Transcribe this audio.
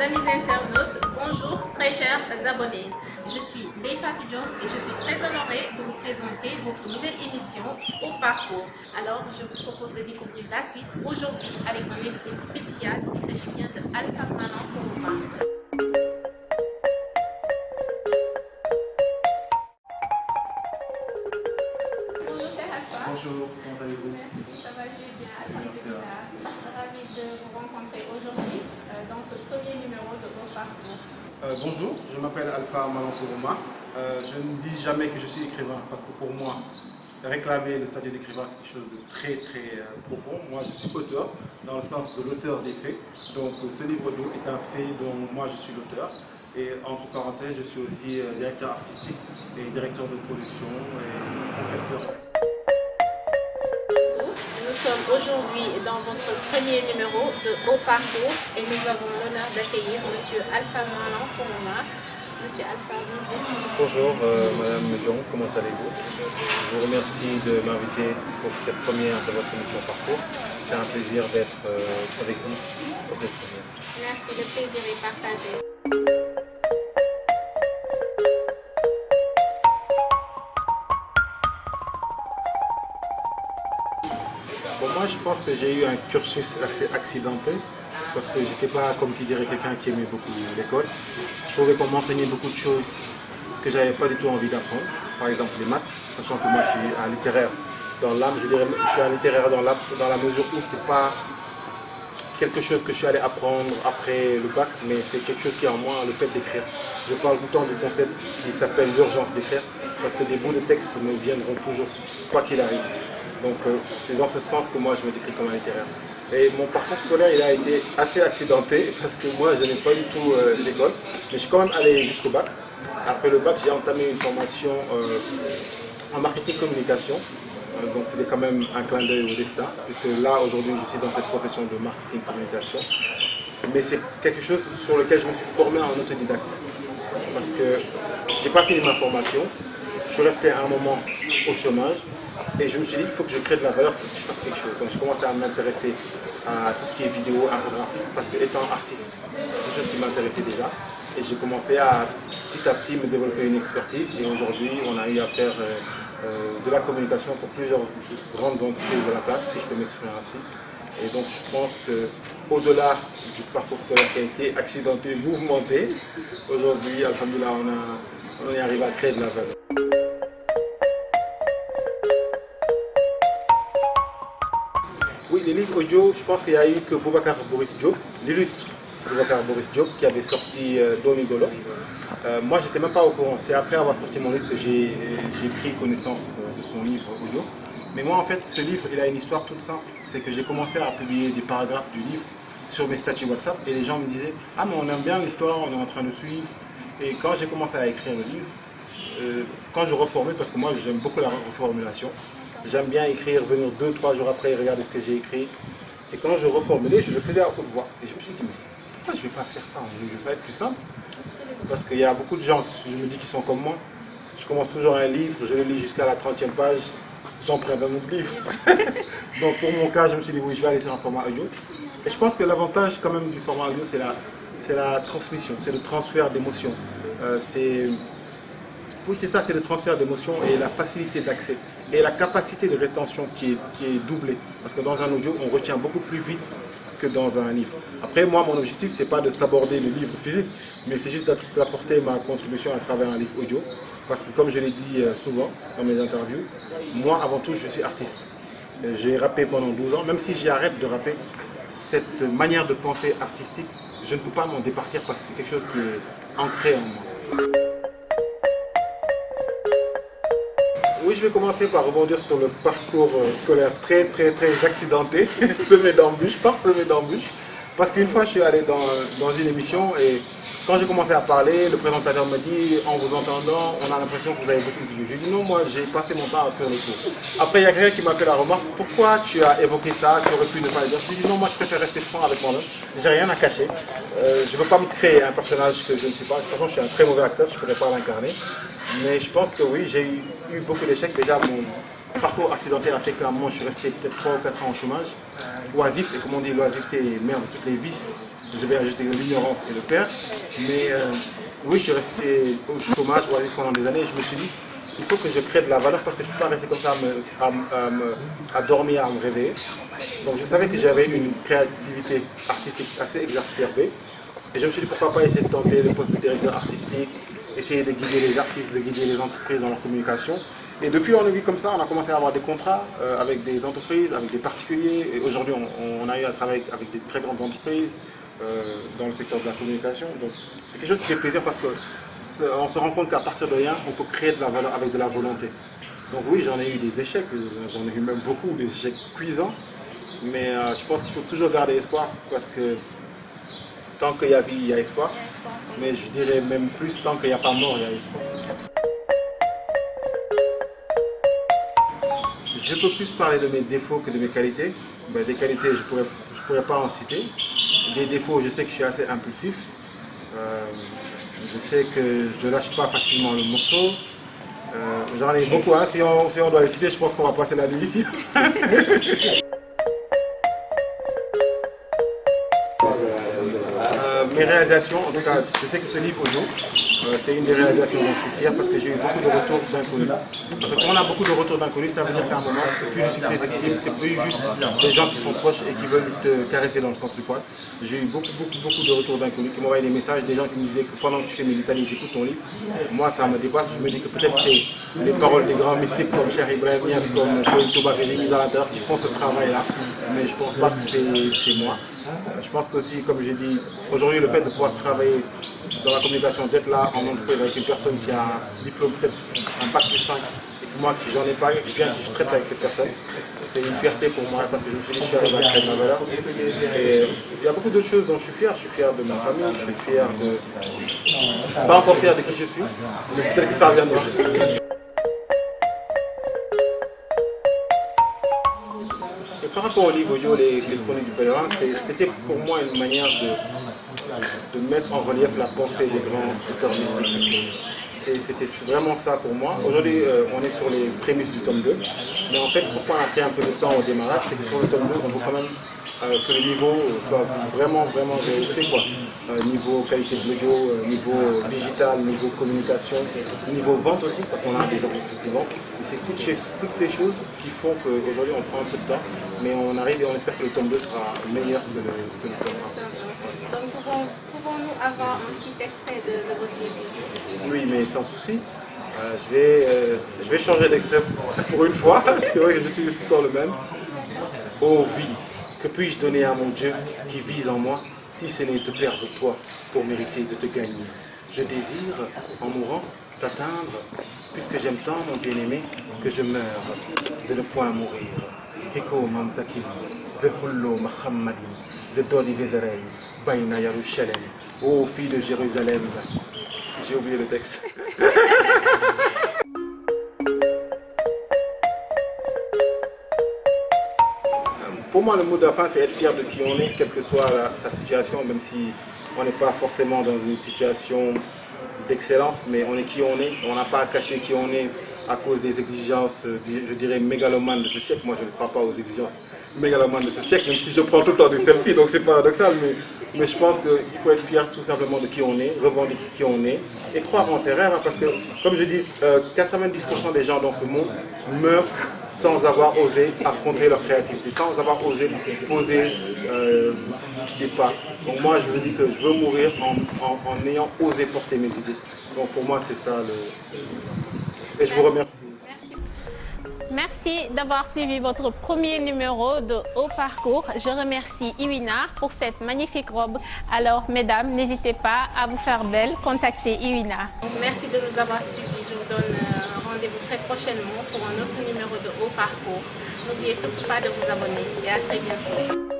amis internautes, bonjour très chers abonnés. Je suis Ndeye Fatou Diop et je suis très honorée de vous présenter votre nouvelle émission Au Parcours. Alors, je vous propose de découvrir la suite aujourd'hui avec un invité spécial. Il s'agit bien de Alpha Malan Kourouma. Bonjour cher Alpha. Bonjour, comment allez-vous? Merci, ça va bien. Merci. Ravi de vous rencontrer aujourd'hui dans ce premier numéro de Au Parcours. Bonjour, je m'appelle Alpha Malan Kourouma. Je ne dis jamais que je suis écrivain parce que pour moi, réclamer le statut d'écrivain, c'est quelque chose de très profond. Moi, je suis auteur dans le sens de l'auteur des faits. Donc, ce livre audio est un fait dont moi je suis l'auteur. Et entre parenthèses, je suis aussi directeur artistique et directeur de production et concepteur. Nous sommes aujourd'hui dans votre premier numéro de Au Parcours et nous avons l'honneur d'accueillir M. Alpha Malan Kourouma. Monsieur Alpha, bonjour. Bonjour Madame Dion, comment allez-vous? Je vous remercie de m'inviter pour cette première de votre émission Parcours. C'est un plaisir d'être avec vous pour cette première. Merci, le plaisir est partagé. Bon, moi, je pense que j'ai eu un cursus assez accidenté parce que j'étais pas, comme qui dirait, quelqu'un qui aimait beaucoup l'école. Je trouvais qu'on m'enseignait beaucoup de choses que j'avais pas du tout envie d'apprendre. Par exemple, les maths, sachant que moi, je suis un littéraire dans l'âme. Je dirais, je suis un littéraire dans la mesure où c'est pas quelque chose que je suis allé apprendre après le bac, mais c'est quelque chose qui est en moi, le fait d'écrire. Je parle tout le temps du concept qui s'appelle l'urgence d'écrire, parce que des bouts de texte me viendront toujours, quoi qu'il arrive. Donc c'est dans ce sens que moi je me décris comme un littéraire. Et mon parcours scolaire il a été assez accidenté, parce que moi je n'ai pas du tout l'école, mais je suis quand même allé jusqu'au bac. Après le bac, j'ai entamé une formation en marketing communication. Donc c'était quand même un clin d'œil au dessin, puisque là aujourd'hui je suis dans cette profession de marketing communication. Mais c'est quelque chose sur lequel je me suis formé en autodidacte. Parce que je n'ai pas fini ma formation, je suis resté à un moment au chômage et je me suis dit qu'il faut que je crée de la valeur, qu'il faut que je fasse quelque chose. Donc je commençais à m'intéresser à tout ce qui est vidéo, infographie, parce que étant artiste, c'est quelque chose qui m'intéressait déjà. Et j'ai commencé à petit me développer une expertise et aujourd'hui on a eu à faire de la communication pour plusieurs grandes entreprises de la place, si je peux m'exprimer ainsi. Et donc je pense qu'au-delà du parcours scolaire qui a été accidenté, mouvementé, aujourd'hui, alhamdoulilah, on est arrivé à créer de la valeur. Oui, les livres audio, je pense qu'il n'y a eu que Boubacar Boris Diop, l'illustre Boubacar Boris Diop, qui avait sorti Domi Golo. Moi, j'étais même pas au courant. C'est après avoir sorti mon livre que j'ai pris connaissance de son livre audio. Mais moi, en fait, ce livre, il a une histoire toute simple. C'est que j'ai commencé à publier des paragraphes du livre sur mes statuts WhatsApp et les gens me disaient « Ah, mais on aime bien l'histoire, on est en train de suivre. » Et quand j'ai commencé à écrire le livre, quand je reformulais, parce que moi, j'aime beaucoup la reformulation, j'aime bien écrire, venir 2-3 jours après et regarder ce que j'ai écrit. Et quand je reformulais, je le faisais à haute voix. Et je me suis dit, mais pourquoi je ne vais pas faire ça? Je vais être plus simple. Parce qu'il y a beaucoup de gens, je me dis, qui sont comme moi. Je commence toujours un livre, je le lis jusqu'à la 30e page, j'en prends un autre livre. Donc pour mon cas, je me suis dit, oui, je vais aller sur un format audio. Et je pense que l'avantage quand même du format audio, c'est la transmission, c'est le transfert d'émotions. Oui, c'est ça, c'est le transfert d'émotions et la facilité d'accès. Et la capacité de rétention qui est doublée. Parce que dans un audio, on retient beaucoup plus vite que dans un livre. Après, moi, mon objectif, c'est pas de s'aborder le livre physique, mais c'est juste d'apporter ma contribution à travers un livre audio. Parce que comme je l'ai dit souvent dans mes interviews, moi, avant tout, je suis artiste. J'ai rappé pendant 12 ans, même si j'arrête de rapper, cette manière de penser artistique, je ne peux pas m'en départir parce que c'est quelque chose qui est ancré en moi. Oui, je vais commencer par rebondir sur le parcours scolaire très accidenté, semé d'embûches, parsemé d'embûches. Parce qu'une fois, je suis allé dans une émission et quand j'ai commencé à parler, le présentateur m'a dit, en vous entendant, on a l'impression que vous avez beaucoup de vues. J'ai dit non, moi j'ai passé mon temps à faire le cours. Après, il y a quelqu'un qui m'a fait la remarque, pourquoi tu as évoqué ça, tu aurais pu ne pas le dire. J'ai dit non, moi je préfère rester franc avec moi-même, j'ai rien à cacher. Je ne veux pas me créer un personnage que je ne suis pas. De toute façon, je suis un très mauvais acteur, je ne pourrais pas l'incarner. Mais je pense que oui, j'ai eu beaucoup d'échecs. Déjà, mon parcours accidentel a fait qu'à un moment, je suis resté peut-être 3 ou 4 ans au chômage. Oisif, et comme on dit, l'oisiveté merde toutes les vices. je vais ajouter l'ignorance et le père. Mais oui, je suis resté au chômage pendant des années et je me suis dit, il faut que je crée de la valeur parce que je ne peux pas rester comme ça à dormir, à me réveiller. Donc je savais que j'avais une créativité artistique assez exacerbée. Et je me suis dit pourquoi pas essayer de tenter le poste de directeur artistique, essayer de guider les artistes, de guider les entreprises dans leur communication. Et depuis on a vu comme ça, on a commencé à avoir des contrats avec des entreprises, avec des particuliers. Et aujourd'hui on a eu à travailler avec des très grandes entreprises dans le secteur de la communication. Donc c'est quelque chose qui fait plaisir parce qu'on se rend compte qu'à partir de rien, on peut créer de la valeur avec de la volonté. Donc oui, j'en ai eu des échecs, j'en ai eu même beaucoup, des échecs cuisants. Mais je pense qu'il faut toujours garder espoir parce que tant qu'il y a vie, il y a espoir. Mais je dirais même plus, tant qu'il n'y a pas mort, il y a espoir. Je peux plus parler de mes défauts que de mes qualités. Ben, des qualités, je pourrais pas en citer. Des défauts, je sais que je suis assez impulsif. Je sais que je ne lâche pas facilement le morceau. J'en ai beaucoup, hein. Si on doit les citer, je pense qu'on va passer la nuit ici. Mes réalisations, en tout cas, je sais que ce livre audio, c'est une des réalisations dont je suis fier parce que j'ai eu beaucoup de retours d'inconnus. Parce que quand on a beaucoup de retours d'inconnus, ça veut dire qu'à un moment, c'est plus du succès d'estime, c'est plus juste des gens qui sont proches et qui veulent te caresser dans le sens du poil. J'ai eu beaucoup de retours d'inconnus qui m'envoyaient des messages, des gens qui me disaient que pendant que tu fais mes litanies, j'écoute ton livre. Moi, ça me dépasse. Je me dis que peut-être c'est les paroles des grands mystiques comme Cheikh Ibrahim Niass, comme Sohil Touba que j'ai mis à l'intérieur qui font ce travail-là. Mais je ne pense pas que c'est moi. Je pense qu'aussi, comme j'ai dit, aujourd'hui, le fait de pouvoir travailler dans la communication, d'être là en entreprise avec une personne qui a un diplôme, peut-être un bac plus 5, et que moi, j'en ai pas, je traite avec cette personne. C'est une fierté pour moi parce que je me suis dit, je suis arrivé à créer de la valeur. Et il y a beaucoup d'autres choses dont je suis fier. Je suis fier de ma famille, je suis fier de... Pas encore fier de qui je suis, mais peut-être que ça reviendra. Par rapport au livre audio, les chroniques du pèlerin, c'était pour moi une manière de mettre en relief la pensée des grands auteurs mystiques. C'était vraiment ça pour moi. Aujourd'hui, on est sur les prémices du tome 2. Mais en fait, pourquoi on a pris un peu de temps au démarrage, c'est que sur le tome 2, on veut quand même que le niveau soit vraiment rehaussé, quoi. Niveau qualité de l'audio, niveau digital, niveau communication, niveau vente aussi, parce qu'on a des objectifs de vente. Et c'est toutes ces choses qui font qu'aujourd'hui on prend un peu de temps, mais on arrive et on espère que le tome 2 sera meilleur que le tome 1. Donc pouvons-nous avoir un petit extrait de votre livre? Oui, mais sans souci. Je vais changer d'extrait pour une fois. C'est vrai que j'utilise tout le temps le même. Oh vie, que puis-je donner à mon Dieu qui vise en moi, si ce n'est te plaire de toi pour mériter de te gagner. Je désire, en mourant, t'atteindre, puisque j'aime tant mon bien-aimé, que je meurs de ne point mourir. Heko mamtakim, vehullo mahammadim, zedodi vezerei, baina Yerushalem. Ô fille de Jérusalem. J'ai oublié le texte. Pour moi, le mot de la fin, c'est être fier de qui on est, quelle que soit sa situation, même si on n'est pas forcément dans une situation d'excellence, mais on est qui on est. On n'a pas à cacher qui on est à cause des exigences, je dirais, mégalomanes de ce siècle. Moi, je ne crois pas aux exigences mégalomanes de ce siècle, même si je prends tout le temps des selfies, donc c'est paradoxal, mais je pense qu'il faut être fier tout simplement de qui on est, revendiquer qui on est, et croire en ses rêves, hein, parce que, comme je dis, 90% des gens dans ce monde meurent sans avoir osé affronter leur créativité, sans avoir osé poser des pas. Donc moi, je me dis que je veux mourir en ayant osé porter mes idées. Donc pour moi, c'est ça Et je vous remercie. Merci d'avoir suivi votre premier numéro de Haut Parcours. Je remercie Iwina pour cette magnifique robe. Alors, mesdames, n'hésitez pas à vous faire belle. Contactez Iwina. Merci de nous avoir suivis. Je vous donne rendez-vous très prochainement pour un autre numéro de Haut Parcours. N'oubliez surtout pas de vous abonner et à très bientôt.